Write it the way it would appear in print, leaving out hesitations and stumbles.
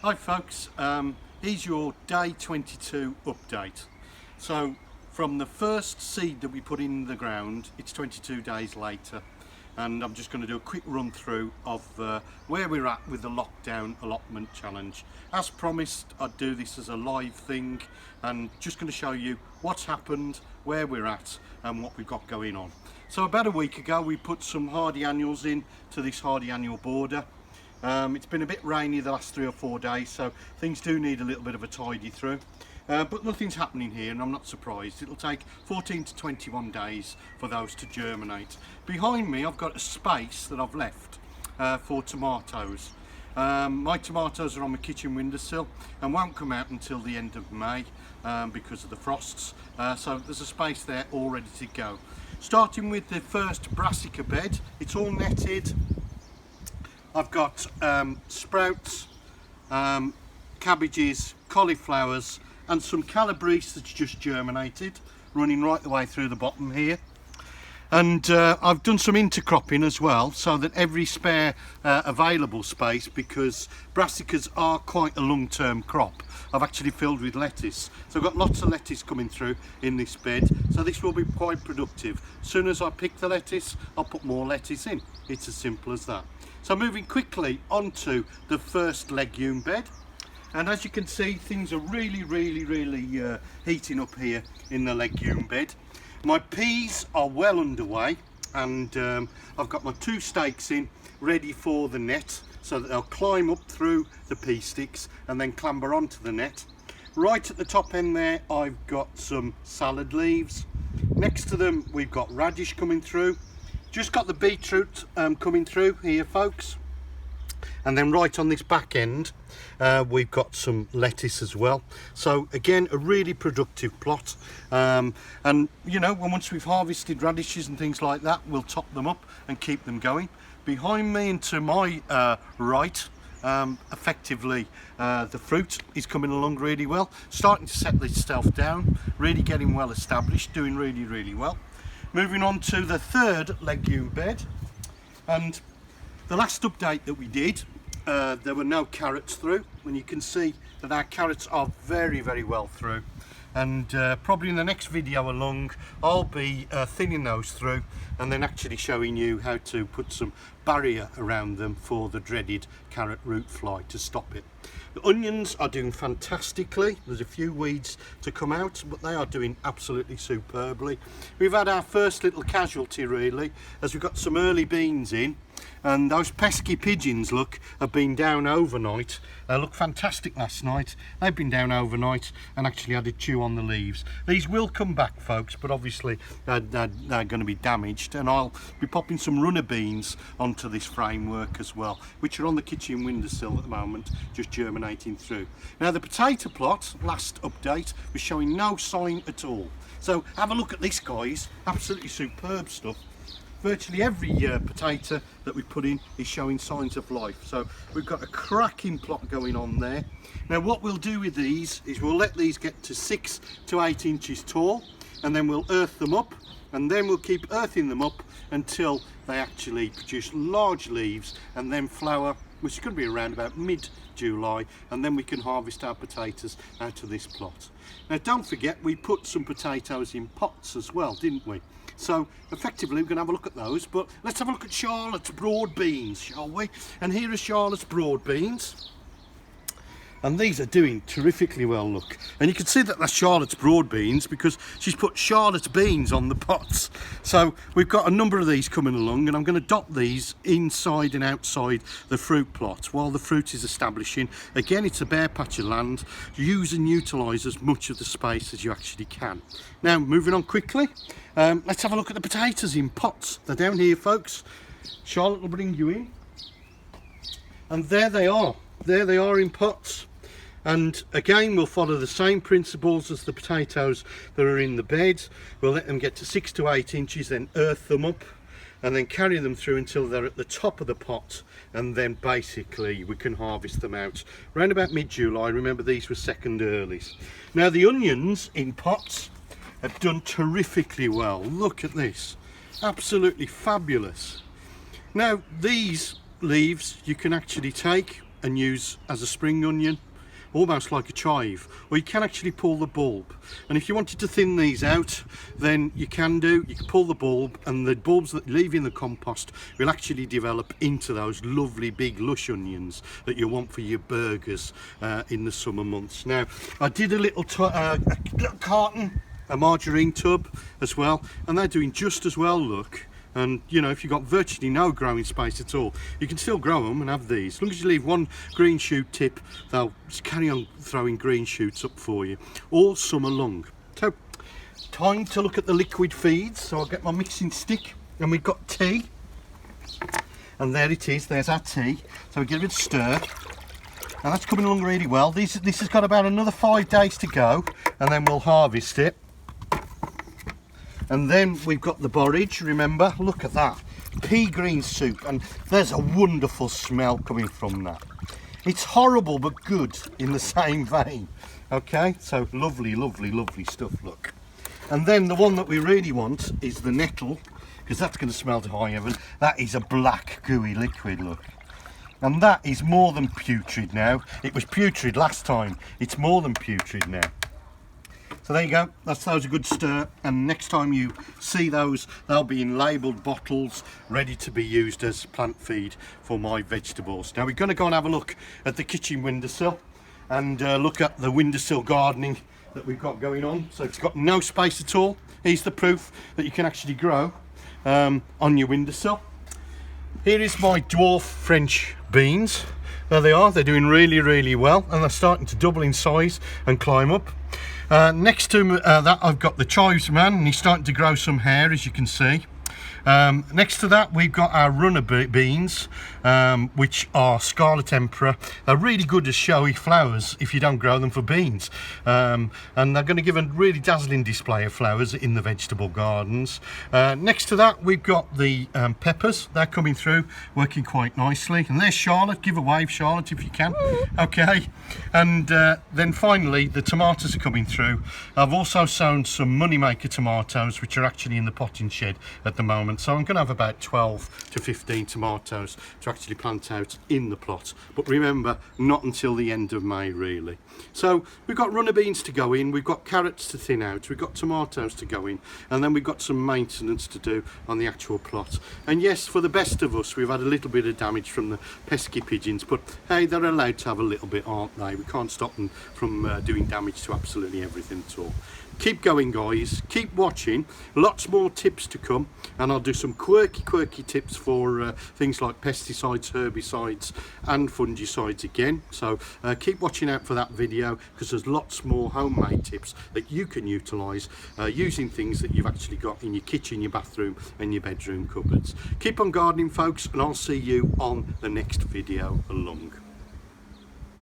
Hi folks, here's your day 22 update. So from the first seed that we put in the ground, it's 22 days later, and I'm just going to do a quick run through of where we're at with the lockdown allotment challenge. As promised, I'd do this as a live thing and just going to show you what's happened, where we're at and what we've got going on. So about a week ago we put some hardy annuals in to this hardy annual border. It's been a bit rainy the last 3 or 4 days, so things do need a little bit of a tidy through, but nothing's happening here and I'm not surprised. It'll take 14 to 21 days for those to germinate. Behind me I've got a space that I've left for tomatoes. My tomatoes are on my kitchen windowsill and won't come out until the end of May because of the frosts, so there's a space there all ready to go. Starting with the first brassica bed, it's all netted. I've got sprouts, cabbages, cauliflowers and some calabrese that's just germinated, running right the way through the bottom here. And I've done some intercropping as well, so that every spare available space, because brassicas are quite a long-term crop, I've actually filled with lettuce. So I've got lots of lettuce coming through in this bed, so this will be quite productive. As soon as I pick the lettuce, I'll put more lettuce in. It's as simple as that. So moving quickly onto the first legume bed, and as you can see, things are really heating up here in the legume bed. My peas are well underway, and I've got my 2 stakes in ready for the net, so that they'll climb up through the pea sticks and then clamber onto the net. Right at the top end there I've got some salad leaves. Next to them we've got radish coming through. Just got the beetroot coming through here, folks. And then right on this back end we've got some lettuce as well. So again, a really productive plot, and you know, once we've harvested radishes and things like that, we'll top them up and keep them going. Behind me and to my right, effectively the fruit is coming along really well, starting to settle itself down, really getting well established, doing really well. Moving on to the third legume bed, and the last update that we did, there were no carrots through, and you can see that our carrots are very well through, and probably in the next video along I'll be thinning those through and then actually showing you how to put some barrier around them for the dreaded carrot root fly to stop it. The onions are doing fantastically. There's a few weeds to come out, but they are doing absolutely superbly. We've had our first little casualty really, as we've got some early beans in, and those pesky pigeons have been down overnight. They looked fantastic last night. They've been down overnight and actually had a chew on the leaves. These will come back, folks, but obviously they're going to be damaged, and I'll be popping some runner beans onto this framework as well, which are on the kitchen windowsill at the moment, just germinating through. Now the potato plot, last update, was showing no sign at all. So have a look at this, guys. Absolutely superb stuff. Virtually every potato that we put in is showing signs of life, so we've got a cracking plot going on there. Now what we'll do with these is we'll let these get to 6 to 8 inches tall, and then we'll earth them up, and then we'll keep earthing them up until they actually produce large leaves and then flower, which is going to be around about mid-July, and then we can harvest our potatoes out of this plot. Now don't forget, we put some potatoes in pots as well, didn't we? So effectively we're going to have a look at those, but let's have a look at Charlotte's broad beans, shall we? And here are Charlotte's broad beans. And these are doing terrifically well, look. And you can see that that's Charlotte's broad beans because she's put Charlotte's beans on the pots. So we've got a number of these coming along, and I'm going to dot these inside and outside the fruit plot while the fruit is establishing. Again, it's a bare patch of land. Use and utilise as much of the space as you actually can. Now, moving on quickly, let's have a look at the potatoes in pots. They're down here, folks. Charlotte will bring you in. And there they are. There they are in pots. And again, we'll follow the same principles as the potatoes that are in the bed. We'll let them get to 6 to 8 inches, then earth them up, and then carry them through until they're at the top of the pot, and then basically we can harvest them out around about mid-July. Remember, these were second earlies. Now the onions in pots have done terrifically well. Look at this, absolutely fabulous. Now these leaves you can actually take and use as a spring onion, almost like a chive, or you can actually pull the bulb. And if you wanted to thin these out, then you can pull the bulb, and the bulbs that leave in the compost will actually develop into those lovely big lush onions that you want for your burgers in the summer months. Now, I did a little carton, a margarine tub as well, and they're doing just as well, look. And you know, if you've got virtually no growing space at all, you can still grow them and have these. As long as you leave one green shoot tip, they'll just carry on throwing green shoots up for you all summer long. So, time to look at the liquid feeds. So I'll get my mixing stick, and we've got tea. And there it is, there's our tea. So we give it a stir. And that's coming along really well. This has got about another 5 days to go, and then we'll harvest it. And then we've got the borage, remember, look at that, pea green soup, and there's a wonderful smell coming from that. It's horrible but good in the same vein, okay, so lovely, lovely, lovely stuff, look. And then the one that we really want is the nettle, because that's going to smell to high heaven. That is a black gooey liquid, look. And that is more than putrid now. It was putrid last time, it's more than putrid now. So there you go, that's those a good stir, and next time you see those, they'll be in labelled bottles ready to be used as plant feed for my vegetables. Now we're going to go and have a look at the kitchen windowsill and look at the windowsill gardening that we've got going on. So it's got no space at all. Here's the proof that you can actually grow on your windowsill. Here is my dwarf French beans. There they are, they're doing really, really well, and they're starting to double in size and climb up. Next to that, I've got the chives man, and he's starting to grow some hair, as you can see. Next to that, we've got our runner beans, which are Scarlet Emperor. They're really good as showy flowers if you don't grow them for beans, and they're going to give a really dazzling display of flowers in the vegetable gardens. Next to that, we've got the peppers. They're coming through, working quite nicely. And there's Charlotte. Give a wave, Charlotte, if you can. Okay. And then finally, the tomatoes are coming through. I've also sown some moneymaker tomatoes, which are actually in the potting shed at the moment. So I'm going to have about 12 to 15 tomatoes to actually plant out in the plot. But remember, not until the end of May, really. So we've got runner beans to go in, we've got carrots to thin out, we've got tomatoes to go in, and then we've got some maintenance to do on the actual plot. And yes, for the best of us, we've had a little bit of damage from the pesky pigeons, but hey, they're allowed to have a little bit, aren't they? We can't stop them from doing damage to absolutely everything at all. Keep going, guys, keep watching, lots more tips to come, and I'll do some quirky tips for things like pesticides, herbicides and fungicides again. So keep watching out for that video, because there's lots more homemade tips that you can utilise using things that you've actually got in your kitchen, your bathroom and your bedroom cupboards. Keep on gardening, folks, and I'll see you on the next video along.